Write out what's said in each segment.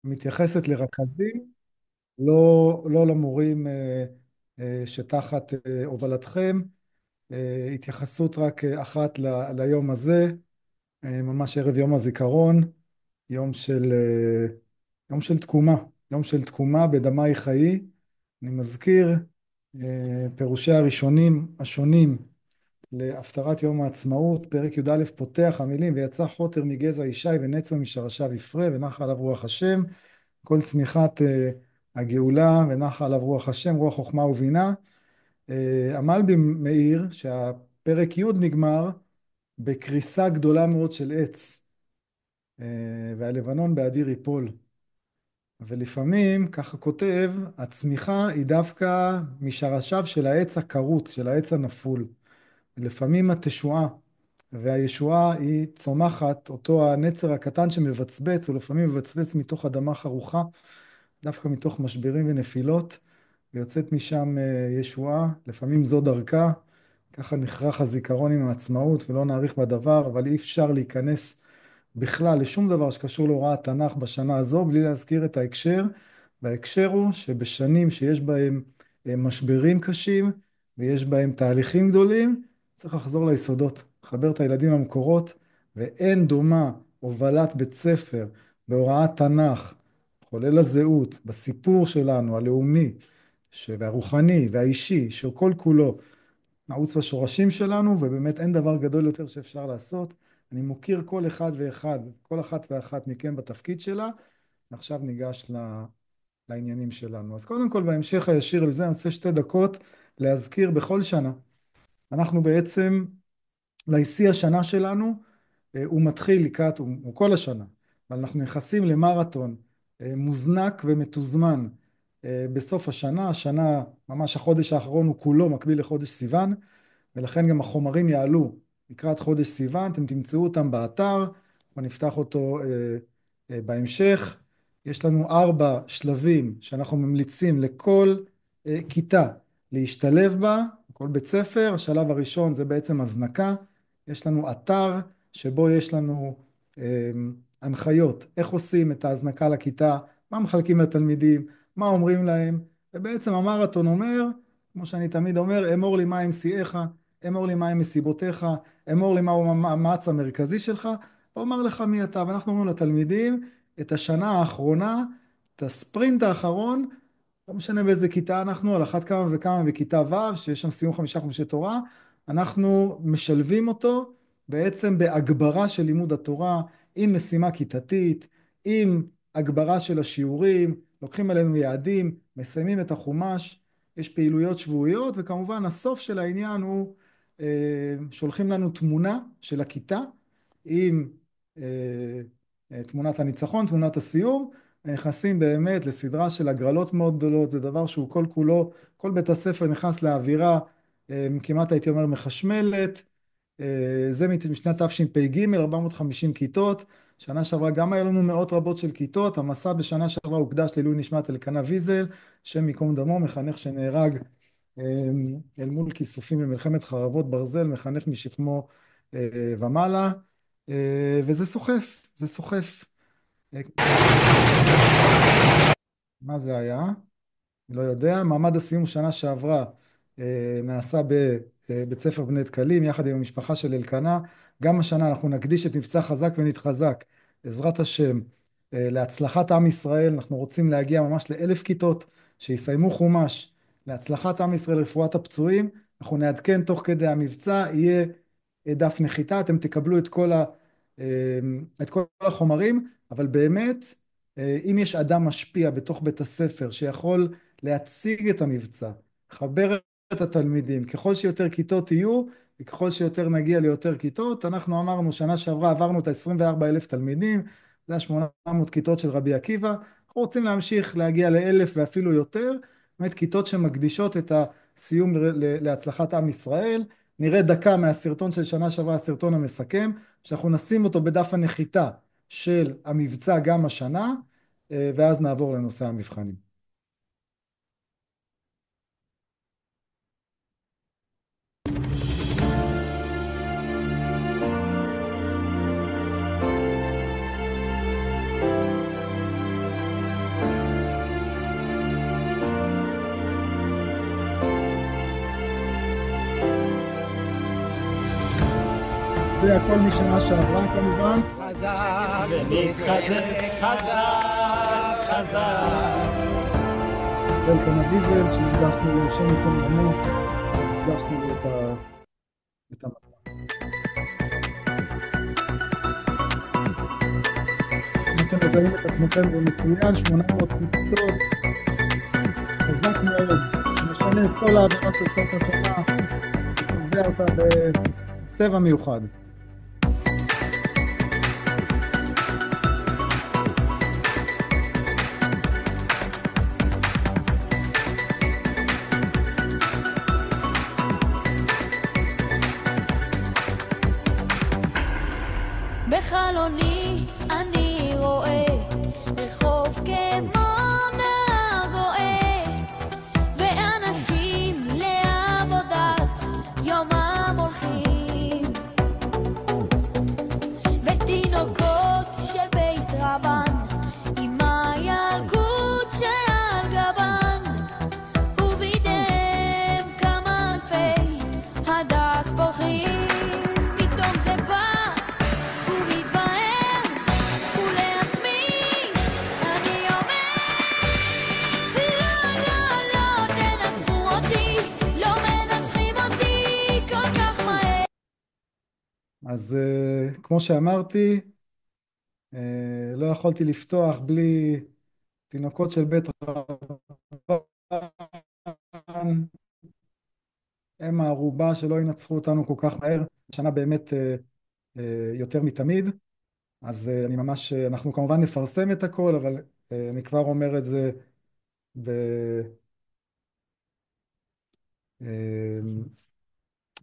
מתייחסת לרכזים, לא למורים שתחת הובלתכם. התייחסות רק אחת ליום הזה, ממש ערב יום הזיכרון, יום של, יום של תקומה, יום של תקומה בדמי חיי. אני מזכיר פירושי הראשונים השונים להפטרת יום העצמאות. פרק י"א פותח המילים ויצא חוטר מגזע ישי ונצר משרשיו יפרה ונחה עליו רוח השם, כל צמיחת הגאולה ונחה עליו רוח השם, רוח חוכמה ובינה. המלבי מאיר שהפרק י' נגמר בקריסה גדולה מאוד של עץ, והלבנון באדיר יפול. ולפעמים, ככה כותב, הצמיחה היא דווקא משרשיו של העץ הכרות, של העץ הנפול. לפעמים התשועה והישועה היא צומחת, אותו הנצר הקטן שמבצבץ, ולפעמים מבצבץ מתוך אדמה חרוכה, דווקא מתוך משברים ונפילות, ויוצאת משם ישועה, לפעמים זו דרכה. ככה נחרך הזיכרון עם העצמאות, ולא נאריך בדבר, אבל אי אפשר להיכנס בכלל לשום דבר שקשור להוראת תנ"ך בשנה הזו, בלי להזכיר את ההקשר. וההקשר הוא שבשנים שיש בהם משברים קשים, ויש בהם תהליכים גדולים, צריך לחזור ליסודות, לחבר את הילדים למקורות, ואין דומה הובלת בית ספר בהוראת תנ"ך, חולל הזהות, בסיפור שלנו, הלאומי, והרוחני והאישי, שכל כולו נעוץ בשורשים שלנו, ובאמת אין דבר גדול יותר שאפשר לעשות. אני מוקיר כל אחד ואחד, כל אחת ואחת מכם בתפקיד שלה, ועכשיו ניגש לעניינים שלנו. אז קודם כל, בהמשך הישיר לזה, אני רוצה 2 דקות להזכיר בכל שנה. אנחנו בעצם, להישיא השנה שלנו, הוא מתחיל לקראת, הוא כל השנה, אבל אנחנו נכנסים למרתון מוזנק ומתוזמן בסוף השנה. השנה, ממש החודש האחרון הוא כולו מקביל לחודש סיוון, ולכן גם החומרים יעלו לקראת חודש סיוון. אתם תמצאו אותם באתר, ונפתח אותו בהמשך. יש לנו 4 שלבים שאנחנו ממליצים לכל כיתה להשתלב בה, כל בית ספר. השלב הראשון זה בעצם הזנקה. יש לנו אתר שבו יש לנו הנחיות איך עושים את ההזנקה לכיתה, מה מחלקים לתלמידים, מה אומרים להם, ובעצם המרתון אומר, כמו שאני תמיד אומר, אמור לי מה עם שיאיך, אמור לי מה עם מסיבותיך, אמור לי מהו המאמץ המרכזי שלך, ואומר לך מי אתה. ואנחנו אומרים לתלמידים את השנה האחרונה, את הספרינט האחרון, לא משנה באיזה כיתה אנחנו, על אחת כמה וכמה בכיתה ו', שיש שם סיום 5 חומשי תורה, אנחנו משלבים אותו בעצם בהגברה של לימוד התורה, עם משימה כיתתית, עם הגברה של השיעורים, לוקחים עלינו יעדים, מסיימים את החומש, יש פעילויות שבועיות, וכמובן הסוף של העניין הוא, שולחים לנו תמונה של הכיתה, עם תמונת הניצחון, תמונת הסיום, ונכנסים באמת לסדרה של הגרלות מאוד גדולות. זה דבר שהוא כל כולו, כל בית הספר נכנס לאווירה, כמעט הייתי אומר מחשמלת. זה משנת תשפ"ג, 450 כיתות. שנה שעברה גם היה לנו מאות רבות של כיתות. המסע בשנה שעברה הוקדש לעילוי נשמת אלקנה ויזל, שם ייקום דמו, מחנך שנהרג אל מול כיסופים במלחמת חרבות ברזל, מחנך משכמו ומעלה. וזה סוחף, זה סוחף. מה זה היה? אני לא יודע. מעמד הסיום שנה שעברה נעשה בבית ספר בני דקלים, יחד עם המשפחה של אלקנה. גם השנה אנחנו נקדיש את מבצע חזק ונתחזק, עזרת השם, להצלחת עם ישראל. אנחנו רוצים להגיע ממש ל1,000 כיתות, שיסיימו חומש, להצלחת עם ישראל, רפואת הפצועים. אנחנו נעדכן תוך כדי המבצע, יהיה דף נחיתה, אתם תקבלו את כל החומרים, אבל באמת, אם יש אדם משפיע בתוך בית הספר שיכול להציג את המבצע, לחבר את התלמידים, ככל שיותר כיתות יהיו, וככל שיותר נגיע ליותר כיתות. אנחנו אמרנו, שנה שעברה עברנו את ה-24,000 תלמידים, זה ה-800 כיתות של רבי עקיבא. אנחנו רוצים להמשיך להגיע ל1,000 ואפילו יותר, באמת כיתות שמקדישות את הסיום להצלחת עם ישראל. נראה דקה מהסרטון של שנה שעברה, הסרטון המסכם, שאנחנו נשים אותו בדף הנחיתה של המבצע גם השנה, ואז נעבור לנושא המבחנים. זה הכל משנה שעברה כמובן. חזק ונתחזק חזק חזק. אלקנה ויזל, שהקדשנו לו שם ייקום דמו, הקדשנו לו את המטרה. אם אתם מזהים את עצמכם זה מצוין, 800 כיתות, חזק מאוד, משנה את כל העבירה של ספר התורה, וקובע אותה בצבע מיוחד. בחלוני אני רואה רחוב כמו נהר רואה ואנשים לעבודת יומם הולכים ותינוקות של בית רבן עם הילקוט שעל גבן ובידיהם כמה אלפי הדס בוכים. פתאום זה בא אז כמו שאמרתי, לא יכולתי לפתוח בלי תינוקות של בית רבן, הם הערובה שלא ינצחו אותנו כל כך מהר, שנה באמת יותר מתמיד, אז אני ממש, אנחנו כמובן נפרסם את הכל, אבל אני כבר אומר את זה ב...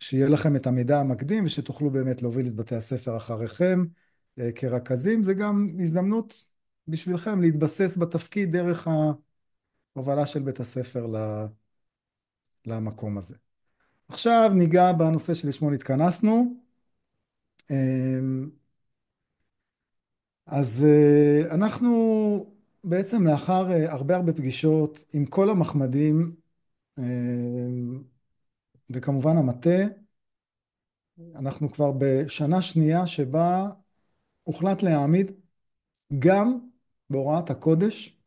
שיהיה לכם את המידע המקדים ושתוכלו באמת להוביל את בתי הספר אחריכם כרכזים. זה גם הזדמנות בשבילכם להתבסס בתפקיד דרך ההובלה של בית הספר למקום הזה. עכשיו ניגע בנושא שלשמו התכנסנו. אז אנחנו בעצם לאחר הרבה פגישות עם כל המחמדים וכמובן המטה, אנחנו כבר בשנה שנייה שבה הוחלט להעמיד גם בהוראת הקודש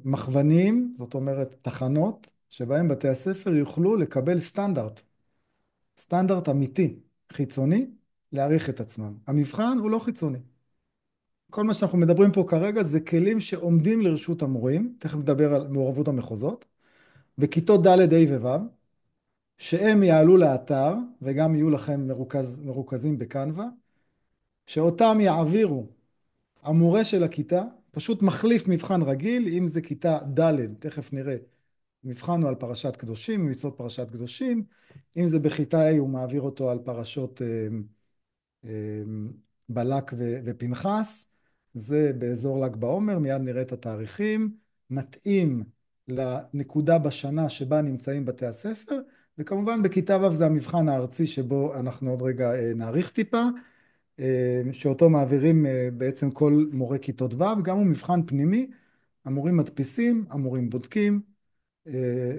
מכוונים, זאת אומרת תחנות, שבהם בתי הספר יוכלו לקבל סטנדרט אמיתי, חיצוני, להעריך את עצמם. המבחן הוא לא חיצוני. כל מה שאנחנו מדברים פה כרגע זה כלים שעומדים לרשות המורים, תכף נדבר על מעורבות המחוזות, בכיתות ד' ה' וו', שהם יעלו לאתר, וגם יהיו לכם מרוכזים בקנווה, שאותם יעבירו המורה של הכיתה, פשוט מחליף מבחן רגיל, אם זה כיתה ד', תכף נראה, מבחן הוא על פרשת קדושים, מצוות פרשת קדושים, אם זה בכיתה A הוא מעביר אותו על פרשות בלק ופנחס, זה באזור ל"ג בעומר, מיד נראה את התאריכים, מתאים לנקודה בשנה שבה נמצאים בתי הספר, וכמובן בכיתה ו' זה המבחן הארצי שבו אנחנו עוד רגע נעריך טיפה, שאותו מעבירים בעצם כל מורי כיתות ו', גם הוא מבחן פנימי, המורים מדפיסים, המורים בודקים,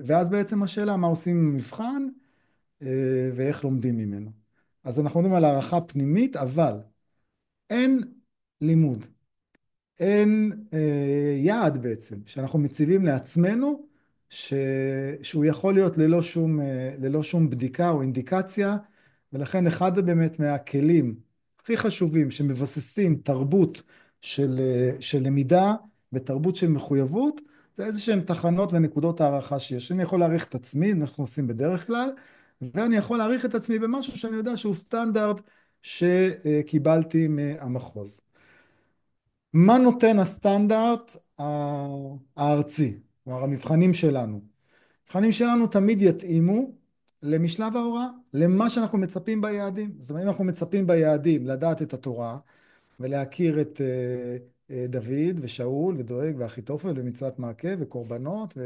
ואז בעצם השאלה מה עושים עם מבחן ואיך לומדים ממנו. אז אנחנו מדברים על הערכה פנימית, אבל אין לימוד, אין יעד בעצם, שאנחנו מציבים לעצמנו, שהוא יכול להיות ללא שום בדיקה או אינדיקציה, ולכן אחד באמת מהכלים הכי חשובים שמבססים תרבות של למידה ותרבות של מחויבות, זה איזה שהן תחנות ונקודות הערכה שיש. אני יכול להעריך את עצמי, מה שאנחנו עושים בדרך כלל, ואני יכול להעריך את עצמי במשהו שאני יודע שהוא סטנדרט שקיבלתי מהמחוז. מה נותן הסטנדרט הארצי? כלומר, המבחנים שלנו. המבחנים שלנו תמיד יתאימו למשלב ההוראה, למה שאנחנו מצפים ביעדים. זאת אומרת, אם אנחנו מצפים ביעדים לדעת את התורה, ולהכיר את דוד ושאול ודואג ואחיתופל ומצוות מעקה וקורבנות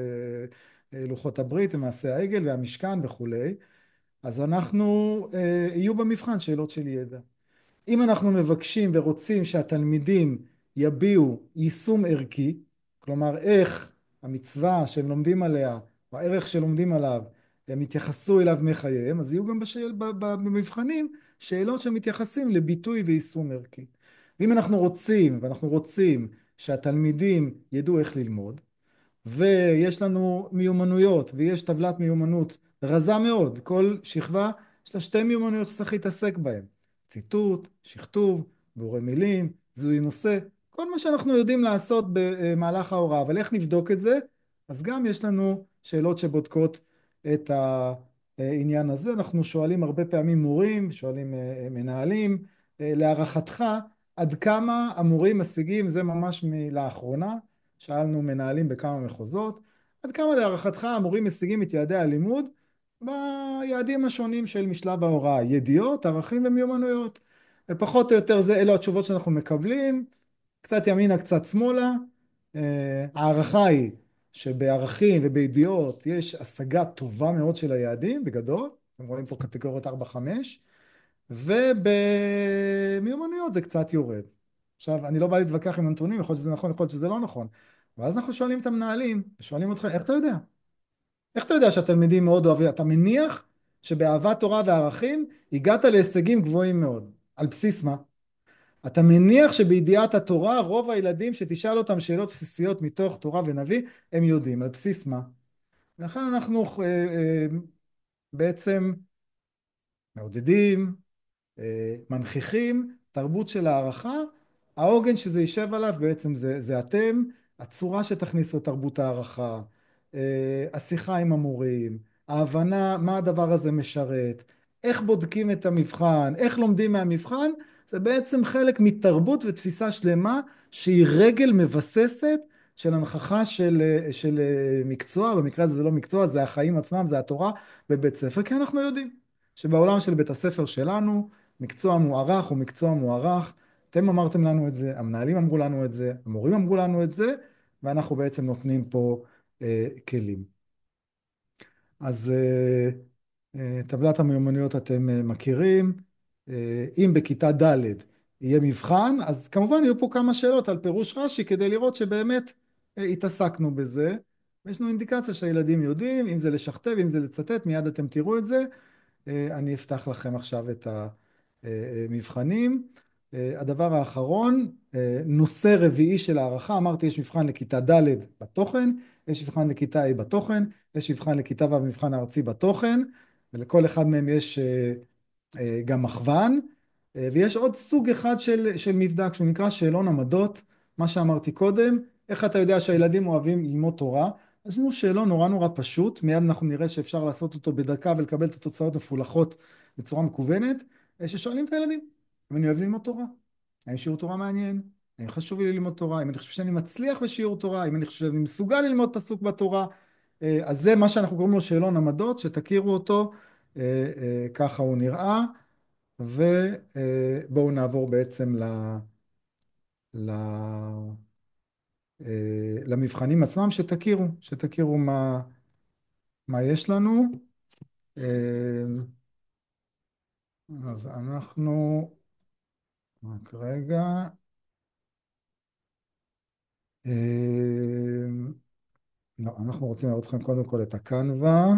ולוחות הברית ומעשה העגל והמשכן וכולי, אז אנחנו יהיו במבחן שאלות של ידע. אם אנחנו מבקשים ורוצים שהתלמידים יביעו יישום ערכי, כלומר איך המצווה שהם לומדים עליה, או הערך שלומדים עליו, הם יתייחסו אליו מחייהם, אז יהיו גם במבחנים שאלות שמתייחסים לביטוי ויישום ערכי. ואם אנחנו רוצים שהתלמידים ידעו איך ללמוד, ויש לנו מיומנויות, ויש טבלת מיומנות רזה מאוד, כל שכבה יש לה שתי מיומנויות שצריך להתעסק בהן, ציטוט, שכתוב, ביאורי מילים, זיהוי נושא, כל מה שאנחנו יודעים לעשות במהלך ההוראה, אבל איך נבדוק את זה? אז גם יש לנו שאלות שבודקות את העניין הזה. אנחנו שואלים הרבה פעמים מורים, שואלים מנהלים, להערכתך עד כמה המורים משיגים, זה ממש לאחרונה, שאלנו מנהלים בכמה מחוזות, עד כמה להערכתך המורים משיגים את יעדי הלימוד ביעדים השונים של משלב ההוראה, ידיעות, ערכים ומיומנויות. ופחות או יותר אלו התשובות שאנחנו מקבלים, קצת ימינה, קצת שמאלה. הערכה היא שבערכים ובידיעות יש השגה טובה מאוד של היעדים, בגדול. אתם רואים פה קטגוריות 4-5, ובמיומנויות זה קצת יורד. עכשיו, אני לא בא להתווכח עם הנתונים, יכול להיות שזה נכון, יכול להיות שזה לא נכון. ואז אנחנו שואלים את המנהלים, ושואלים אותך, איך אתה יודע? איך אתה יודע שהתלמידים מאוד אוהבים? אתה מניח שבאהבת תורה וערכים הגעת להישגים גבוהים מאוד. על בסיס מה? אתה מניח שבידיעת התורה רוב הילדים שתשאל אותם שאלות בסיסיות מתוך תורה ונביא, הם יודעים. על בסיס מה? ולכן אנחנו בעצם מעודדים, מנכיחים תרבות של הערכה, העוגן שזה יישב עליו בעצם זה אתם, הצורה שתכניסו את תרבות הערכה, השיחה עם המורים, ההבנה מה הדבר הזה משרת, איך בודקים את המבחן, איך לומדים מהמבחן, זה בעצם חלק מתרבות ותפיסה שלמה שהיא רגל מבססת של הנכחה של מקצוע, במקרה הזה זה לא מקצוע, זה החיים עצמם, זה התורה בבית ספר, כי אנחנו יודעים שבעולם של בית הספר שלנו, מקצוע מוערך הוא מקצוע מוערך, אתם אמרתם לנו את זה, המנהלים אמרו לנו את זה, המורים אמרו לנו את זה, ואנחנו בעצם נותנים פה כלים. אז טבלת המיומנויות אתם מכירים, אם בכיתה ד' יהיה מבחן, אז כמובן יהיו פה כמה שאלות על פירוש רש"י, כדי לראות שבאמת התעסקנו בזה, ויש לנו אינדיקציה שהילדים יודעים, אם זה לשכתב, אם זה לצטט, מיד אתם תראו את זה, אני אפתח לכם עכשיו את המבחנים. הדבר האחרון, נושא רביעי של הערכה, אמרתי יש מבחן לכיתה ד' בתוכן, יש מבחן לכיתה A בתוכן, יש מבחן לכיתה ו' מבחן הארצי בתוכן, ולכל אחד מהם יש גם מכוון, ויש עוד סוג אחד של מבדק שהוא נקרא שאלון עמדות, מה שאמרתי קודם, איך אתה יודע שהילדים אוהבים ללמוד תורה, אז יש לנו שאלון נורא פשוט, מיד אנחנו נראה שאפשר לעשות אותו בדקה ולקבל את התוצאות מפולחות בצורה מקוונת, ששואלים את הילדים, אם אני אוהב ללמוד תורה, האם שיעור תורה מעניין, האם חשוב לי ללמוד תורה, אם אני חושב שאני מצליח בשיעור תורה, אם אני חושב שאני מסוגל ללמוד פסוק בתורה, אז זה מה שאנחנו קוראים לו שאלון עמדות, שתכירו אותו, ככה הוא נראה, ובואו נעבור בעצם ל... למבחנים עצמם, שתכירו מה יש לנו. אז אנחנו, רק רגע, לא, אנחנו רוצים לראות אתכם קודם כל את הקנווה.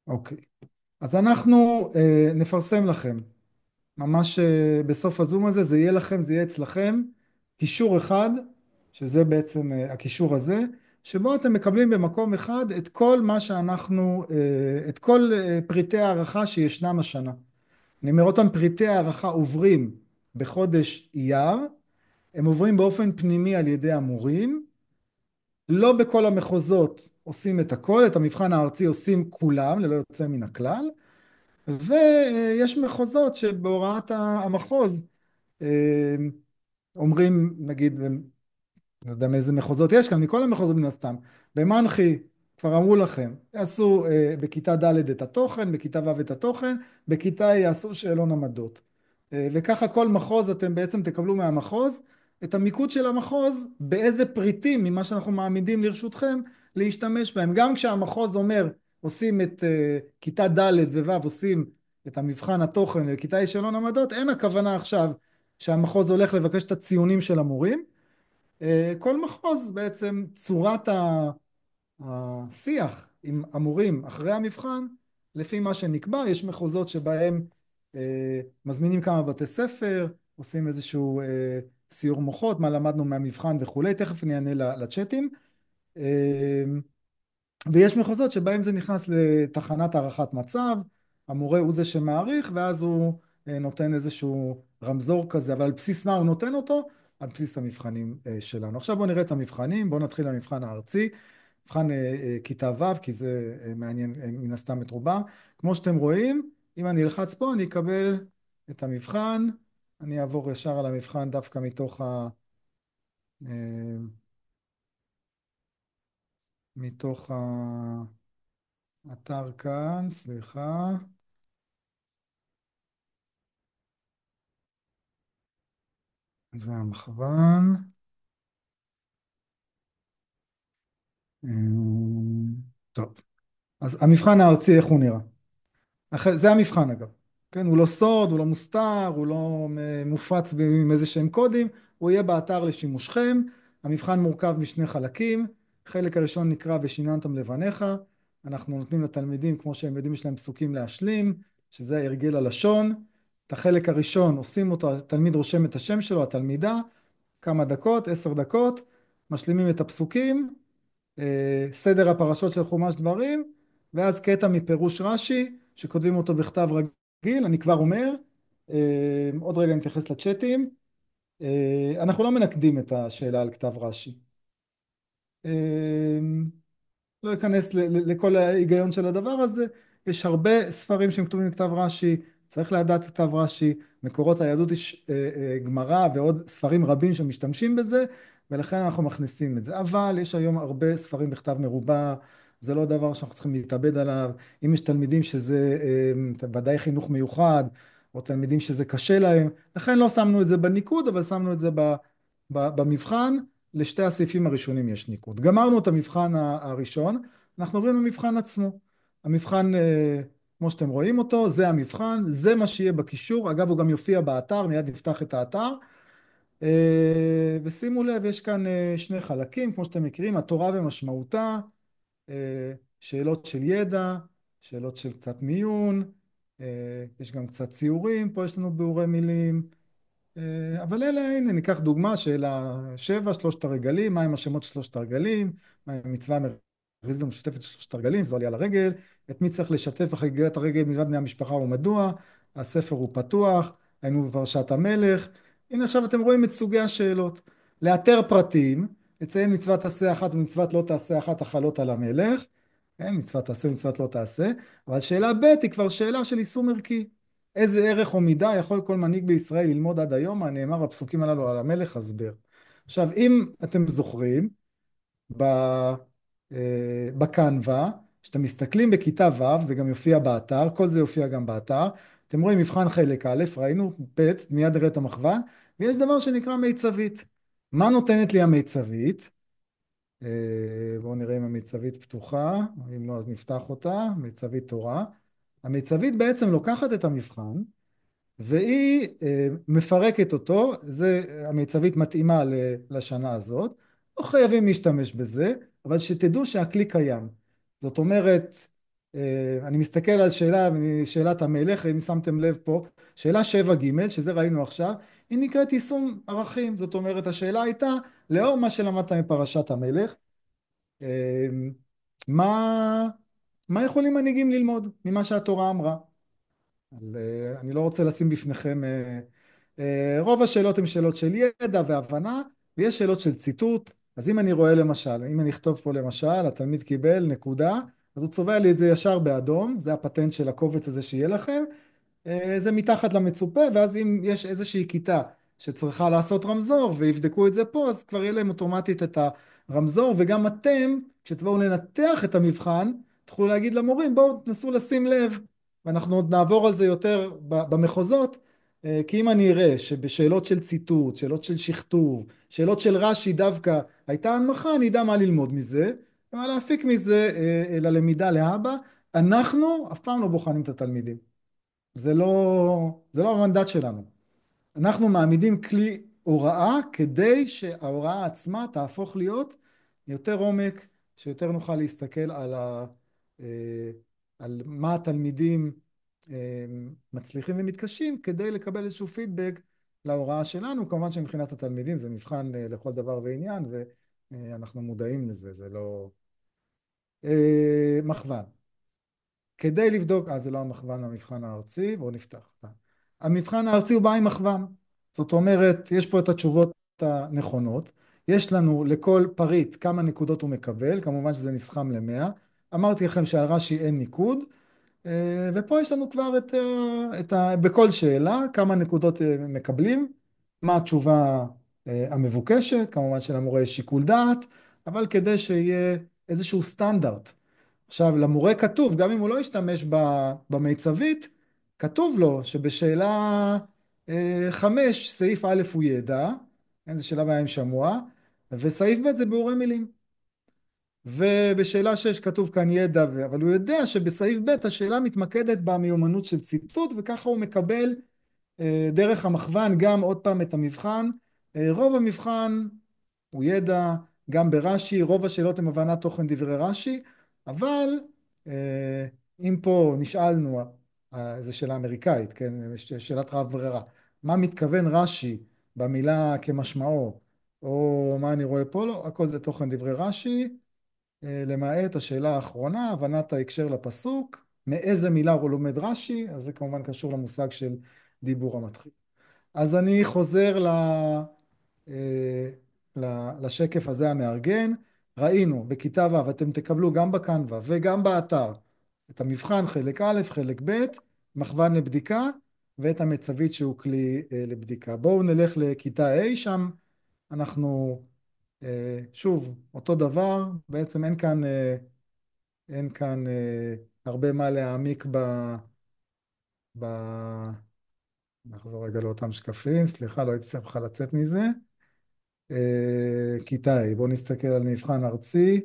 אוקיי, אז אנחנו נפרסם לכם, ממש בסוף הזום הזה, זה יהיה לכם, זה יהיה אצלכם, קישור אחד, שזה בעצם הקישור הזה, שבו אתם מקבלים במקום אחד את כל מה שאנחנו, את כל פריטי הערכה שישנם השנה. אני אומר אותם, פריטי הערכה עוברים בחודש אייר, הם עוברים באופן פנימי על ידי המורים, לא בכל המחוזות עושים את הכל, את המבחן הארצי עושים כולם, ללא יוצא מן הכלל, ויש מחוזות שבהוראת המחוז אומרים, נגיד, לא יודע מאיזה מחוזות יש כאן, מכל המחוזות מן הסתם. במנחי, כבר אמרו לכם, יעשו בכיתה ד' את התוכן, בכיתה ו' את התוכן, בכיתה ה' יעשו שאלון עמדות. וככה כל מחוז אתם בעצם תקבלו מהמחוז, את המיקוד של המחוז, באיזה פריטים ממה שאנחנו מעמידים לרשותכם, להשתמש בהם. גם כשהמחוז אומר, עושים את כיתה ד' וו' עושים את המבחן התוכן, וכיתה ה' שאלון עמדות, אין הכוונה עכשיו שהמחוז הולך לבקש את הציונים של המורים, כל מחוז בעצם צורת השיח עם המורים אחרי המבחן, לפי מה שנקבע. יש מחוזות שבהם מזמינים כמה בתי ספר, עושים איזשהו סיור מוחות, מה למדנו מהמבחן וכולי, תכף אני אענה לצ'אטים. ויש מחוזות שבהם זה נכנס לתחנת הערכת מצב, המורה הוא זה שמעריך, ואז הוא נותן איזשהו רמזור כזה, אבל על בסיס מה הוא נותן אותו? על בסיס המבחנים שלנו. עכשיו בואו נראה את המבחנים, בואו נתחיל במבחן הארצי, מבחן כיתה ו', כי זה מעניין מן הסתם את רובם. כמו שאתם רואים, אם אני אלחץ פה, אני אקבל את המבחן, אני אעבור ישר על המבחן דווקא אה, מתוך האתר כאן, סליחה. זה המכוון. טוב, אז המבחן הארצי איך הוא נראה? זה המבחן אגב, כן? הוא לא סוד, הוא לא מוסתר, הוא לא מופץ עם איזה שהם קודים, הוא יהיה באתר לשימושכם. המבחן מורכב משני חלקים, חלק הראשון נקרא ושיננתם לבניך, אנחנו נותנים לתלמידים, כמו שהם יודעים, יש להם פסוקים להשלים, שזה הרגל הלשון. את החלק הראשון עושים אותו, התלמיד רושם את השם שלו, התלמידה, כמה דקות, 10 דקות, משלימים את הפסוקים, סדר הפרשות של חומש דברים, ואז קטע מפירוש רש"י, שכותבים אותו בכתב רגיל. אני כבר אומר, עוד רגע נתייחס לצ'אטים, אנחנו לא מנקדים את השאלה על כתב רש"י. לא אכנס לכל ההיגיון של הדבר הזה. יש הרבה ספרים שהם כתובים בכתב רש"י, צריך לדעת כתב רש"י, מקורות היהדות יש גמרא ועוד ספרים רבים שמשתמשים בזה, ולכן אנחנו מכניסים את זה. אבל יש היום הרבה ספרים בכתב מרובע, זה לא דבר שאנחנו צריכים להתאבד עליו. אם יש תלמידים שזה ודאי חינוך מיוחד, או תלמידים שזה קשה להם, לכן לא שמנו את זה בניקוד, אבל שמנו את זה במבחן. לשתי הסעיפים הראשונים יש ניקוד. גמרנו את המבחן הראשון, אנחנו עוברים למבחן עצמו. המבחן, כמו שאתם רואים אותו, זה המבחן, זה מה שיהיה בקישור. אגב, הוא גם יופיע באתר, מיד נפתח את האתר. ושימו לב, יש כאן שני חלקים, כמו שאתם מכירים, התורה ומשמעותה, שאלות של ידע, שאלות של קצת מיון, יש גם קצת ציורים, פה יש לנו ביאורי מילים, אבל אלה, הנה, ניקח דוגמה, שאלה 7, שלושת הרגלים, מהם השמות של שלושת הרגלים, מהם מצווה המרכזית המשותפת של שלושת הרגלים, זו עלייה לרגל, את מי צריך לשתף בחגיגת הרגל מלבד בני המשפחה ומדוע, הספר הוא פתוח, היינו בפרשת המלך. הנה עכשיו אתם רואים את סוגי השאלות. לאתר פרטים, לציין מצוות תעשה אחת ומצוות לא תעשה אחת החלות על המלך, כן, מצוות תעשה ומצוות לא תעשה, אבל שאלה ב' היא כבר שאלה של יישום ערכי. איזה ערך או מידה יכול כל מנהיג בישראל ללמוד עד היום, מה נאמר בפסוקים הללו על המלך, הסבר. עכשיו, אם אתם זוכרים, ב, בקנווה, כשאתם מסתכלים בכיתה ו', זה גם יופיע באתר, כל זה יופיע גם באתר, אתם רואים מבחן חלק א', ראינו, ב', מיד נראה את המכוון, ויש דבר שנקרא מיצבית. מה נותנת לי המיצבית? בואו נראה אם המיצבית פתוחה, אם לא אז נפתח אותה, מיצבית תורה. המיצבית בעצם לוקחת את המבחן, והיא מפרקת אותו, זה המיצבית מתאימה לשנה הזאת, לא חייבים להשתמש בזה, אבל שתדעו שהכלי קיים. זאת אומרת, אני מסתכל על שאלת המלך, אם שמתם לב פה, שאלה 7ג', שזה ראינו עכשיו, היא נקראת יישום ערכים. זאת אומרת, השאלה הייתה, לאור מה שלמדת מפרשת המלך, מה, מה יכולים מנהיגים ללמוד ממה שהתורה אמרה? אני לא רוצה לשים בפניכם, רוב השאלות הן שאלות של ידע והבנה, ויש שאלות של ציטוט. אז אם אני רואה למשל, אם אני אכתוב פה למשל, התלמיד קיבל נקודה, אז הוא צובע לי את זה ישר באדום, זה הפטנט של הקובץ הזה שיהיה לכם, זה מתחת למצופה, ואז אם יש איזושהי כיתה שצריכה לעשות רמזור ויבדקו את זה פה, אז כבר יהיה להם אוטומטית את הרמזור, וגם אתם, כשתבואו לנתח את המבחן, תוכלו להגיד למורים, בואו תנסו לשים לב, ואנחנו עוד נעבור על זה יותר במחוזות, כי אם אני אראה שבשאלות של ציטוט, שאלות של שכתוב, שאלות של רש"י דווקא הייתה הנמכה, אני אדע מה ללמוד מזה, ומה להפיק מזה ללמידה להבא. אנחנו אף פעם לא בוחנים את התלמידים. זה לא המנדט שלנו. אנחנו מעמידים כלי הוראה כדי שההוראה עצמה תהפוך להיות יותר עומק, שיותר נוכל להסתכל אה, על מה התלמידים מצליחים ומתקשים כדי לקבל איזשהו פידבק להוראה שלנו. כמובן שמבחינת התלמידים זה מבחן לכל דבר ועניין, ואנחנו מודעים לזה, זה לא מכוון. כדי לבדוק, זה לא המכוון, המבחן הארצי, בואו נפתח. המבחן הארצי הוא בא עם מכוון. זאת אומרת, יש פה את התשובות הנכונות. יש לנו לכל פריט כמה נקודות הוא מקבל, כמובן שזה נסכם ל-100. אמרתי לכם שעל רש"י אין ניקוד, ופה יש לנו כבר בכל שאלה כמה נקודות מקבלים, מה התשובה המבוקשת, כמובן שלמורה יש שיקול דעת, אבל כדי שיהיה איזשהו סטנדרט. עכשיו, למורה כתוב, גם אם הוא לא ישתמש במיצבית, כתוב לו שבשאלה 5, סעיף א' הוא ידע, כן, זו שאלה בעיה עם שמוע, וסעיף ב' זה ביאורי מילים. ובשאלה 6 כתוב כאן ידע, אבל הוא יודע שבסעיף ב' השאלה מתמקדת במיומנות של ציטוט, וככה הוא מקבל דרך המכוון גם עוד פעם את המבחן. רוב המבחן הוא ידע, גם ברש"י, רוב השאלות הן הבנת תוכן דברי רש"י, אבל אם פה נשאלנו, זו שאלה אמריקאית, כן, שאלת רב ברירה, מה מתכוון רש"י במילה כמשמעו, או מה אני רואה פה, לא, הכל זה תוכן דברי רש"י, למעט השאלה האחרונה, הבנת ההקשר לפסוק, מאיזה מילה הוא לומד רש"י, אז זה כמובן קשור למושג של דיבור המתחיל. אז אני חוזר לשקף הזה המארגן. ראינו בכיתה ו', אתם תקבלו גם בקנווה וגם באתר את המבחן חלק א', חלק ב', מכוון לבדיקה, ואת המצבית שהוא כלי לבדיקה. בואו נלך לכיתה A, שם אנחנו שוב אותו דבר, בעצם אין כאן הרבה מה להעמיק ב... נחזור רגע לאותם שקפים, סליחה, לא הייתי צריך לצאת מזה. כיתה A, בואו נסתכל על מבחן ארצי.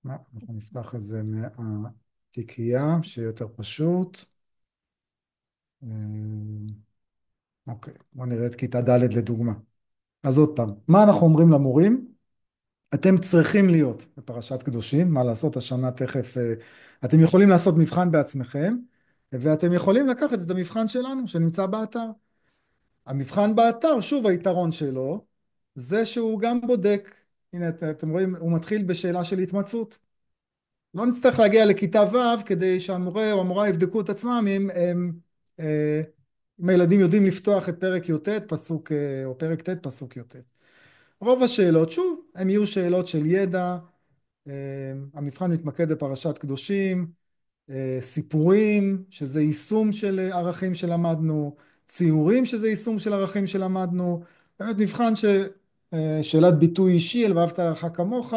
אנחנו נפתח את זה מהתיקייה, שיהיה יותר פשוט. אוקיי, בואו נראה את כיתה ד' לדוגמה. אז עוד פעם, מה אנחנו אומרים למורים? אתם צריכים להיות בפרשת קדושים, מה לעשות השנה תכף, אתם יכולים לעשות מבחן בעצמכם, ואתם יכולים לקחת את המבחן שלנו שנמצא באתר. המבחן באתר, שוב היתרון שלו, זה שהוא גם בודק, הנה אתם רואים, הוא מתחיל בשאלה של התמצאות. לא נצטרך להגיע לכיתה ו' כדי שהמורה או המורה יבדקו את עצמם אם הילדים יודעים לפתוח את פרק י"ט פסוק, או פרק ט' פסוק י"ט. רוב השאלות, שוב, הם יהיו שאלות של ידע, המבחן מתמקד בפרשת קדושים, סיפורים, שזה יישום של ערכים שלמדנו, ציורים, שזה יישום של ערכים שלמדנו, באמת מבחן שאלת ביטוי אישי, אל ואהבת לרעך כמוך,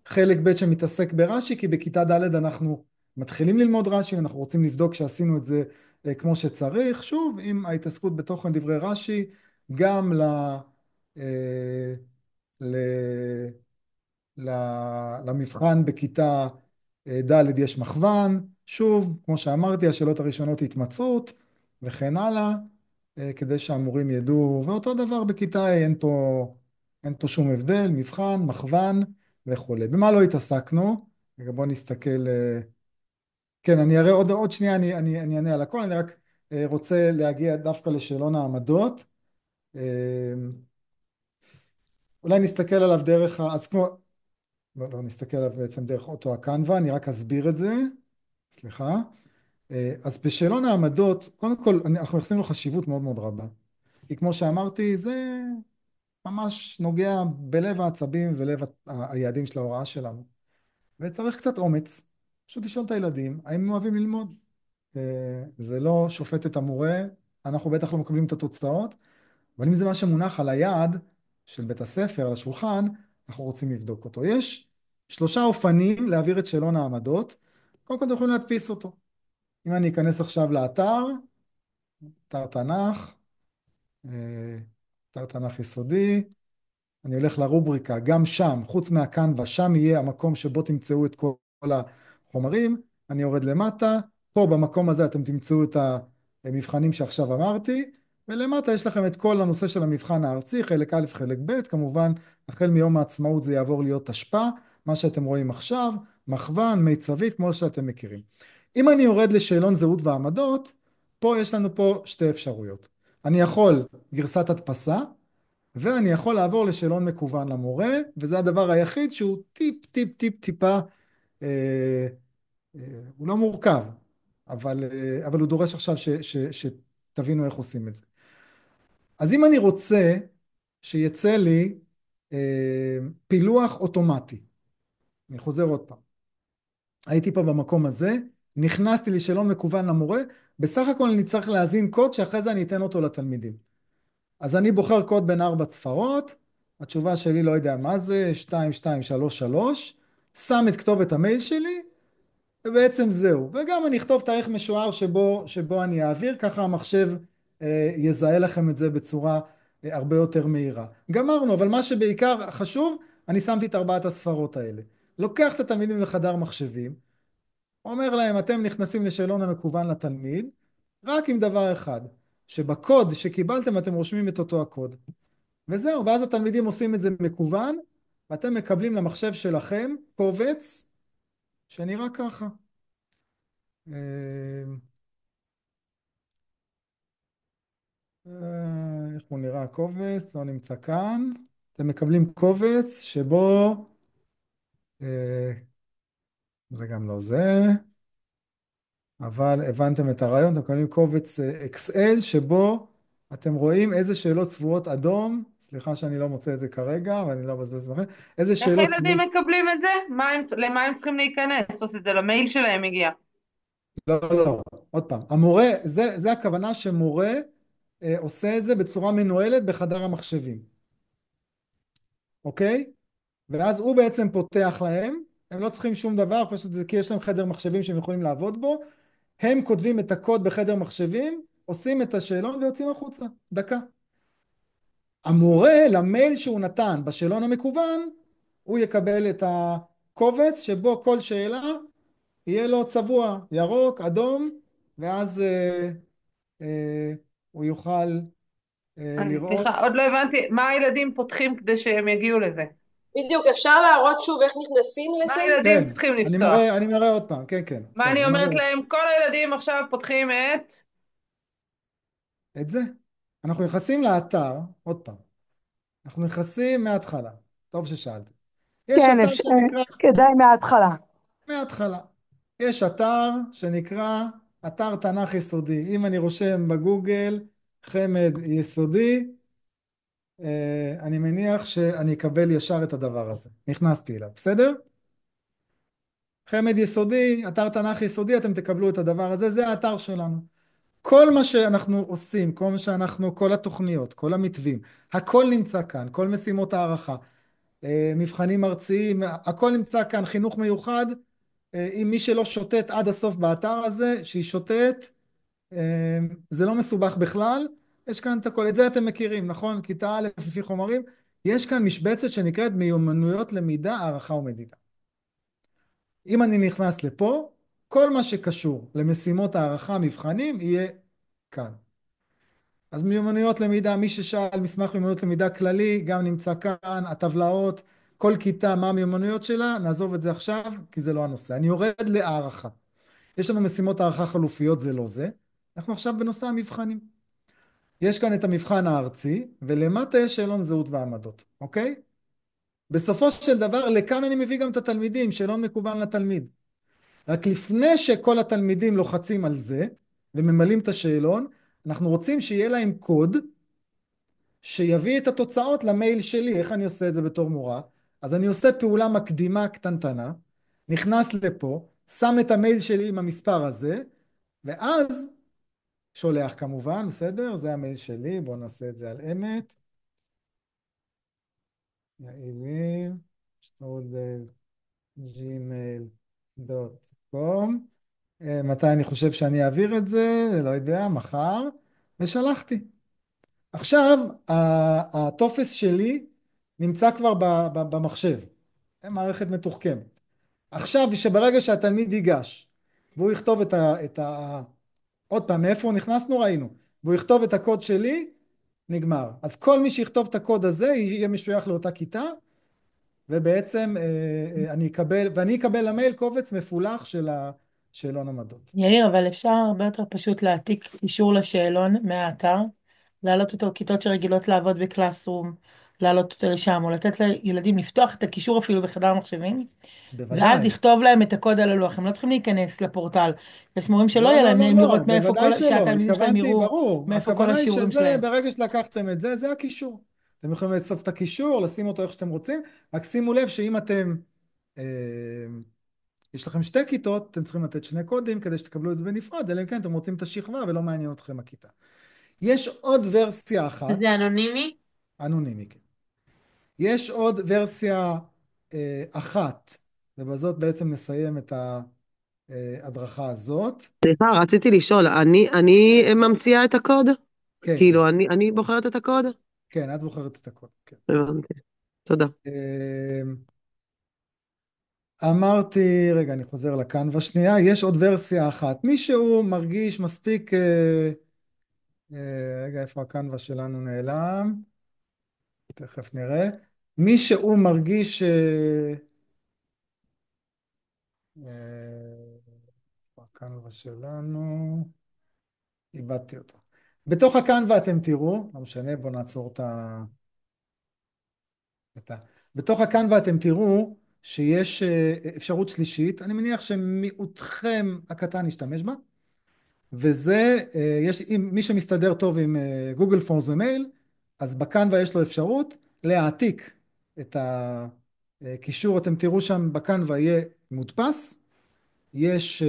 חלק ב' שמתעסק ברש"י, כי בכיתה ד' אנחנו מתחילים ללמוד רש"י, אנחנו רוצים לבדוק שעשינו את זה כמו שצריך, שוב, עם ההתעסקות בתוכן דברי רש"י, גם ל... למבחן בכיתה ד' יש מכוון, שוב, כמו שאמרתי, השאלות הראשונות התמצאות וכן הלאה, כדי שהמורים ידעו, ואותו דבר בכיתה A, אין פה שום הבדל, מבחן, מכוון וכו'. במה לא התעסקנו? בואו נסתכל, כן, אני אראה עוד שנייה, אני אענה על הכל, אני רק רוצה להגיע דווקא לשאלון העמדות. אולי נסתכל עליו דרך, אז כמו, לא נסתכל עליו בעצם דרך אותו הקנווה, אני רק אסביר את זה, סליחה. אז בשאלון העמדות, קודם כל אנחנו מייחסים לו חשיבות מאוד מאוד רבה. כי כמו שאמרתי, זה ממש נוגע בלב העצבים ולב היעדים של ההוראה שלנו. וצריך קצת אומץ, פשוט לשאול את הילדים, האם הם אוהבים ללמוד? זה לא שופט את המורה, אנחנו בטח לא מקבלים את התוצאות, אבל אם זה מה שמונח על היעד של בית הספר, על השולחן, אנחנו רוצים לבדוק אותו. יש 3 אופנים להעביר את שאלון העמדות. קודם כל אתם יכולים להדפיס אותו. אם אני אכנס עכשיו לאתר, אתר תנ"ך, אתר תנ"ך יסודי, אני הולך לרובריקה, גם שם, חוץ מהקנווה, שם יהיה המקום שבו תמצאו את כל החומרים. אני יורד למטה, פה במקום הזה אתם תמצאו את המבחנים שעכשיו אמרתי, ולמטה יש לכם את כל הנושא של המבחן הארצי, חלק א', חלק ב', כמובן, החל מיום העצמאות זה יעבור להיות תשפ"א, מה שאתם רואים עכשיו, מחוון, מיצבית, כמו שאתם מכירים. אם אני יורד לשאלון זהות ועמדות, פה יש לנו פה שתי אפשרויות. אני יכול גרסת הדפסה, ואני יכול לעבור לשאלון מקוון למורה, וזה הדבר היחיד שהוא טיפ, טיפ, טיפ, טיפה, אה, הוא לא מורכב, אבל הוא דורש עכשיו שתבינו איך עושים את זה. אז אם אני רוצה שיצא לי פילוח אוטומטי, אני חוזר עוד פעם, הייתי פה במקום הזה, נכנסתי לשאלון מקוון למורה, בסך הכל אני צריך להזין קוד שאחרי זה אני אתן אותו לתלמידים. אז אני בוחר קוד בין 4 צפרות, התשובה שלי לא יודע מה זה, 2233, שם את כתובת המייל שלי, ובעצם זהו. וגם אני אכתוב תאריך משוער שבו אני אעביר, ככה המחשב יזהה לכם את זה בצורה הרבה יותר מהירה. גמרנו, אבל מה שבעיקר חשוב, אני שמתי את 4 הספרות האלה. לוקח את התלמידים לחדר מחשבים, אומר להם, אתם נכנסים לשאלון המקוון לתלמיד, רק עם דבר אחד, שבקוד שקיבלתם אתם רושמים את אותו הקוד. וזהו, ואז התלמידים עושים את זה מקוון, ואתם מקבלים למחשב שלכם קובץ שנראה ככה. איך הוא נראה הקובץ? לא נמצא כאן. אתם מקבלים קובץ שבו, אה, זה גם לא זה, אבל הבנתם את הרעיון, אתם מקבלים קובץ אקסל שבו אתם רואים איזה שאלות צבועות אדום, סליחה שאני לא מוצא את זה כרגע, ואני לא מבזבז זמן, איזה איך שאלות ילדים צבועות, מקבלים את זה? למה הם צריכים להיכנס? לעשות את זה למייל שלהם הגיע. לא, לא, לא, עוד פעם, המורה, זה הכוונה שמורה עושה את זה בצורה מנוהלת בחדר המחשבים, אוקיי? ואז הוא בעצם פותח להם, הם לא צריכים שום דבר, פשוט זה כי יש להם חדר מחשבים שהם יכולים לעבוד בו, הם כותבים את הקוד בחדר מחשבים, עושים את השאלון ויוצאים החוצה, דקה. המורה למייל שהוא נתן בשאלון המקוון, הוא יקבל את הקובץ שבו כל שאלה יהיה לו צבוע, ירוק, אדום, ואז אה, הוא יוכל סליחה, לראות. עוד לא הבנתי מה הילדים פותחים כדי שהם יגיעו לזה. בדיוק, אפשר להראות שוב איך נכנסים מה לזה? הילדים כן, צריכים אני לפתוח? מראה, אני מראה עוד פעם, כן, כן, מה בסדר, אני אני מראה אומרת להם? כל הילדים עכשיו פותחים את... את זה. אנחנו נכנסים לאתר, עוד פעם, אנחנו נכנסים מההתחלה, טוב ששאלתי. יש כן, אתר שנקרא, כדאי מההתחלה. מההתחלה, יש אתר שנקרא אתר תנ"ך יסודי. אם אני רושם בגוגל חמד יסודי, אני מניח שאני אקבל ישר את הדבר הזה. נכנסתי אליו, בסדר? חמד יסודי, אתר תנ"ך יסודי, אתם תקבלו את הדבר הזה, זה האתר שלנו. כל מה שאנחנו עושים, כל מה שאנחנו, כל התוכניות, כל המתווים, הכל נמצא כאן, כל משימות הערכה, מבחנים ארציים, הכל נמצא כאן, חינוך מיוחד, אם מי שלא שוטט עד הסוף באתר הזה, שישוטט, זה לא מסובך בכלל, יש כאן את הכל, את זה אתם מכירים, נכון? כיתה א' לפי חומרים, יש כאן משבצת שנקראת מיומנויות למידה, הערכה ומדידה. אם אני נכנס לפה, כל מה שקשור למשימות הערכה, מבחנים, יהיה כאן. אז מיומנויות למידה, מי ששאל מסמך מיומנויות למידה כללי, גם נמצא כאן, הטבלאות, כל כיתה, מה המיומנויות שלה, נעזוב את זה עכשיו, כי זה לא הנושא. אני יורד להערכה. יש לנו משימות הערכה חלופיות, זה לא זה. אנחנו עכשיו בנושא המבחנים. יש כאן את המבחן הארצי, ולמטה יש שאלון זהות ועמדות, אוקיי? בסופו של דבר, לכאן אני מביא גם את התלמידים, שאלון מקוון לתלמיד. רק לפני שכל התלמידים לוחצים על זה, וממלאים את השאלון, אנחנו רוצים שיהיה להם קוד, שיביא את התוצאות למייל שלי. איך אני עושה את זה בתור מורה? אז אני עושה פעולה מקדימה קטנטנה, נכנס לפה, שם את המייל שלי עם המספר הזה, ואז שולח כמובן, בסדר? זה המייל שלי, בואו נעשה את זה על אמת. יעילים, שטרודל, gmail.com. מתי אני חושב שאני אעביר את זה? לא יודע, מחר. ושלחתי. עכשיו, הטופס שלי נמצא כבר במחשב. זה מערכת מתוחכמת. עכשיו, שברגע שהתלמיד ייגש והוא יכתוב עוד פעם, מאיפה נכנסנו ראינו, והוא יכתוב את הקוד שלי, נגמר. אז כל מי שיכתוב את הקוד הזה יהיה משוייך לאותה כיתה, ובעצם ואני אקבל למייל קובץ מפולח של השאלון עמדות. יאיר, אבל אפשר הרבה יותר פשוט להעתיק אישור לשאלון מהאתר, להעלות אותו כיתות שרגילות לעבוד בקלאסרום, להעלות אותו לשם, או לתת לילדים לפתוח את הקישור אפילו בחדר המחשבים, ואז בוודאי. לכתוב להם את הקוד על הלוח. הם לא צריכים להיכנס לפורטל. יש מורים שלא לא, יהיה לא, להם לא, נעים לא, לראות מאיפה בוודאי שלא. שהתלמידים שלהם התכוונתי, יראו ברור. מאיפה כל הכוונה היא השיעורים שזה, שלהם. ברגע שלקחתם את זה, זה הקישור. אתם יכולים לאסוף את הקישור, לשים אותו איך שאתם רוצים, רק שימו לב שאם אה, יש לכם שתי כיתות, אתם צריכים לתת שני קודים כדי שתקבלו את זה בנפרד, אלא אם כן אתם רוצים את השכבה ולא מעניין אתכם הכיתה. יש עוד ורסיה אחת, וזה אנונימי? אנונימי, כן. יש עוד ורסיה אחת, ובזאת בעצם נסיים את ההדרכה הזאת. סליחה, רציתי לשאול, אני ממציאה את הקוד? כן, כן, כאילו, אני בוחרת את הקוד? כן, את בוחרת את הכל, כן. הבנתי. תודה. אמרתי, רגע, אני חוזר לקנווה שנייה, יש עוד ורסיה אחת. מישהו מרגיש מספיק, רגע, איפה הקנווה שלנו נעלם? תכף נראה. מישהו מרגיש, איפה הקנווה שלנו? איבדתי אותו. בתוך הקנווה אתם תראו, לא משנה, בואו נעצור את ה... בתוך הקנווה אתם תראו שיש אפשרות שלישית, אני מניח שמיעוטכם הקטן ישתמש בה, וזה, מי שמסתדר טוב עם גוגל פורמס ומייל, אז בקנווה יש לו אפשרות להעתיק את הקישור, אתם תראו שם בקנווה יהיה מודפס, יש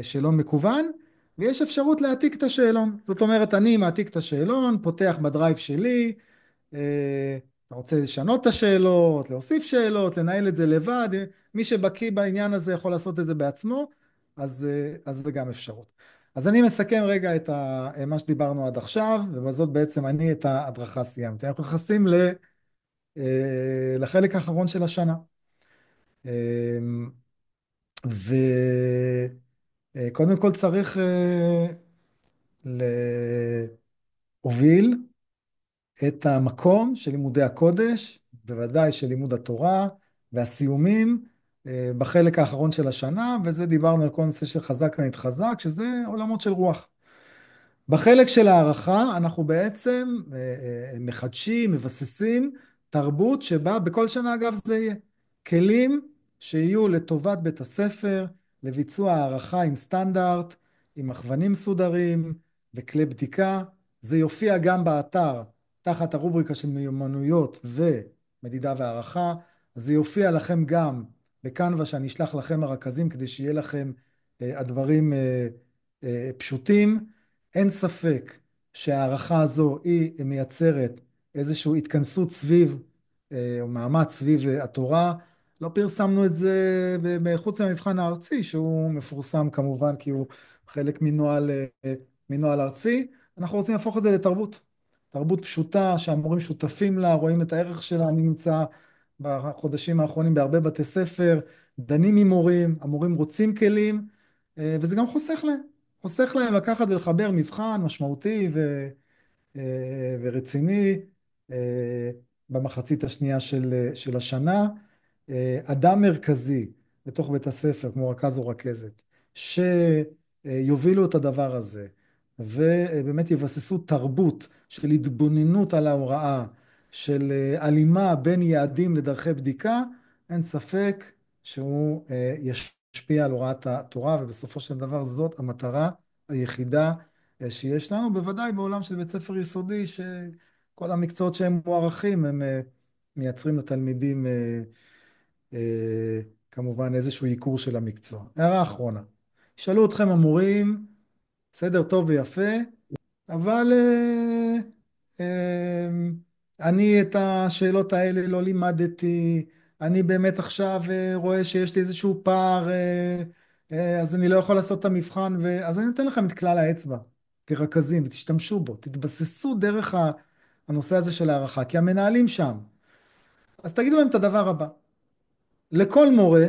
שאלון מקוון, ויש אפשרות להעתיק את השאלון. זאת אומרת, אני מעתיק את השאלון, פותח בדרייב שלי, אתה רוצה לשנות את השאלות, להוסיף שאלות, לנהל את זה לבד, מי שבקיא בעניין הזה יכול לעשות את זה בעצמו, אז זה גם אפשרות. אז אני מסכם רגע את מה שדיברנו עד עכשיו, ובזאת בעצם אני את ההדרכה סיימתי. אנחנו נכנסים לחלק האחרון של השנה. וקודם כל צריך להוביל את המקום של לימודי הקודש, בוודאי של לימוד התורה והסיומים בחלק האחרון של השנה, וזה דיברנו על כל נושא של חזק ונתחזק, שזה עולמות של רוח. בחלק של הערכה אנחנו בעצם מחדשים, מבססים תרבות שבה בכל שנה אגב זה יהיה. כלים שיהיו לטובת בית הספר, לביצוע הערכה עם סטנדרט, עם מכוונים מסודרים וכלי בדיקה. זה יופיע גם באתר תחת הרובריקה של מיומנויות ומדידה והערכה. זה יופיע לכם גם בקנווה שאני אשלח לכם הרכזים כדי שיהיה לכם הדברים פשוטים. אין ספק שהערכה הזו היא מייצרת איזושהי התכנסות סביב, או מאמץ סביב התורה. לא פרסמנו את זה מחוץ למבחן הארצי, שהוא מפורסם כמובן כי הוא חלק מנוהל ארצי. אנחנו רוצים להפוך את זה לתרבות. תרבות פשוטה שהמורים שותפים לה, רואים את הערך שלה. אני נמצא בחודשים האחרונים בהרבה בתי ספר, דנים עם מורים, המורים רוצים כלים, וזה גם חוסך להם לקחת ולחבר מבחן משמעותי ורציני במחצית השנייה של השנה. אדם מרכזי בתוך בית הספר, כמו רכז או רכזת, שיובילו את הדבר הזה, ובאמת יבססו תרבות של התבוננות על ההוראה, של הלימה בין יעדים לדרכי בדיקה, אין ספק שהוא ישפיע על הוראת התורה, ובסופו של דבר זאת המטרה היחידה שיש לנו, בוודאי בעולם של בית ספר יסודי, שכל המקצועות שהם מוערכים, הם מייצרים לתלמידים כמובן איזשהו עיקור של המקצוע. הערה אחרונה, שאלו אתכם המורים, בסדר, טוב ויפה, אבל אני את השאלות האלה לא לימדתי, אני באמת עכשיו רואה שיש לי איזשהו פער, אז אני לא יכול לעשות את המבחן, אז אני נותן לכם את כלל האצבע כרכזים, ותשתמשו בו, תתבססו דרך הנושא הזה של הערכה, כי המנהלים שם. אז תגידו להם את הדבר הבא, לכל מורה,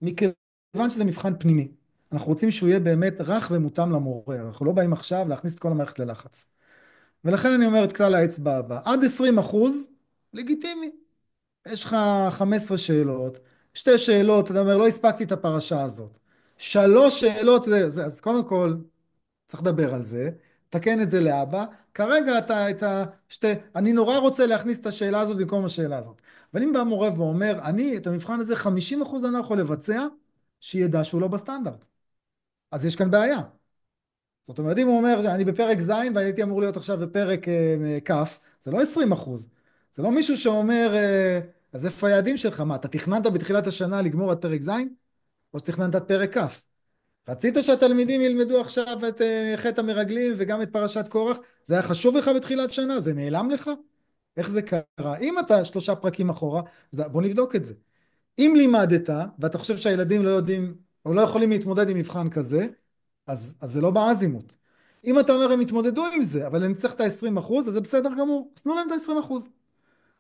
מכיוון שזה מבחן פנימי, אנחנו רוצים שהוא יהיה באמת רך ומותאם למורה. אנחנו לא באים עכשיו להכניס את כל המערכת ללחץ. ולכן אני אומר את כלל האצבע הבא. עד 20%, לגיטימי. יש לך 15 שאלות, שתי שאלות, אתה אומר, לא הספקתי את הפרשה הזאת. שלוש שאלות, אז קודם כל, צריך לדבר על זה, תקן את זה לאבא. כרגע אני נורא רוצה להכניס את השאלה הזאת במקום השאלה הזאת. אבל אם בא מורה ואומר, את המבחן הזה 50% אני לא יכול לבצע, שידע שהוא לא בסטנדרט. אז יש כאן בעיה. זאת אומרת, אם הוא אומר, אני בפרק ז' והייתי אמור להיות עכשיו בפרק כ', זה לא 20%. זה לא מישהו שאומר, אז איפה היעדים שלך? מה, אתה תכננת בתחילת השנה לגמור עד פרק ז'? או שתכננת עד פרק כ'? רצית שהתלמידים ילמדו עכשיו את חטא המרגלים וגם את פרשת קורח? זה היה חשוב לך בתחילת שנה? זה נעלם לך? איך זה קרה? אם אתה 3 פרקים אחורה, בוא נבדוק את זה. אם לימדת, ואתה חושב שהילדים לא יודעים, או לא יכולים להתמודד עם מבחן כזה, אז זה לא באזימות. אם אתה אומר הם יתמודדו עם זה, אבל אני צריך את ה-20%, אז זה בסדר גמור. אז תנו להם את ה-20%.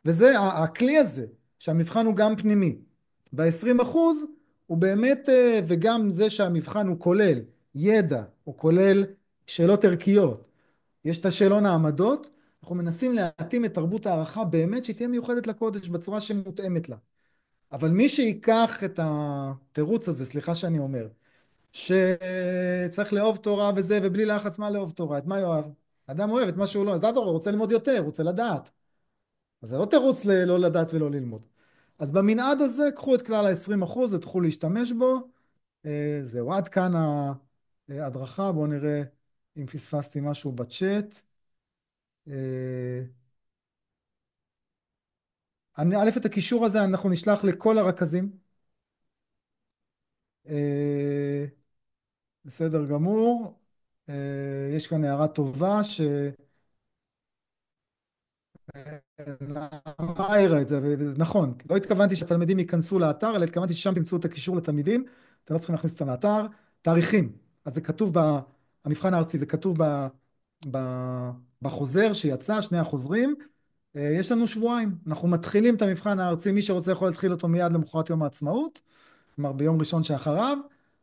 וזה הכלי הזה, שהמבחן הוא גם פנימי. וה-20% הוא באמת, וגם זה שהמבחן הוא כולל ידע, הוא כולל שאלות ערכיות. יש את השאלון העמדות, אנחנו מנסים להתאים את תרבות הערכה באמת שהיא תהיה מיוחדת לקודש בצורה שמותאמת לה. אבל מי שיקח את התירוץ הזה, סליחה שאני אומר, שצריך לאהוב תורה וזה, ובלי לחץ מה לאהוב תורה, את מה יאהב? אדם אוהב את מה שהוא לא, אז אדם רוצה ללמוד יותר, רוצה לדעת. אז זה לא תירוץ לא לדעת ולא ללמוד. אז במנעד הזה, קחו את כלל ה-20%, ותוכלו להשתמש בו. זהו, עד כאן ההדרכה. בואו נראה אם פספסתי משהו בצ'אט. א', את הקישור הזה אנחנו נשלח לכל הרכזים. בסדר גמור. יש כאן הערה טובה מה העירה את זה, ונכון, לא התכוונתי שהתלמידים ייכנסו לאתר, אלא התכוונתי ששם תמצאו את הקישור לתלמידים, אתם לא צריכים להכניס אותם לאתר. תאריכים, אז זה כתוב המבחן הארצי, זה כתוב ב, בחוזר שיצא, שני החוזרים. יש לנו שבועיים, אנחנו מתחילים את המבחן הארצי, מי שרוצה יכול להתחיל אותו מיד למחרת יום העצמאות, כלומר ביום ראשון שאחריו,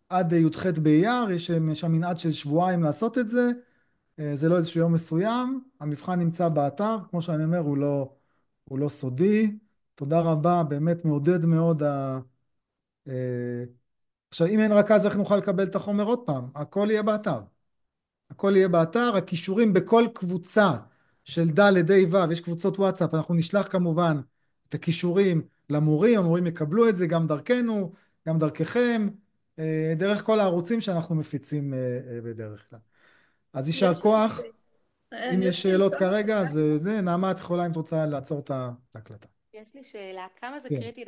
עד י"ח באייר, יש שם מנעד של שבועיים לעשות את זה. זה לא איזשהו יום מסוים, המבחן נמצא באתר, כמו שאני אומר, הוא לא סודי. תודה רבה, באמת מעודד מאוד. אה, עכשיו, אם אין רכז, איך נוכל לקבל את החומר עוד פעם? הכל יהיה באתר. הכל יהיה באתר, הכישורים בכל קבוצה של ד' ה' ו', יש קבוצות וואטסאפ, אנחנו נשלח כמובן את הכישורים למורים, המורים יקבלו את זה גם דרכנו, גם דרככם, דרך כל הערוצים שאנחנו מפיצים בדרך כלל. אז יישר כוח. אם אני יש רוצה שאלות לשאול כרגע, אותך אז נעמה, את יכולה אם את רוצה לעצור את ההקלטה. יש לי שאלה, כמה זה כן. קריטי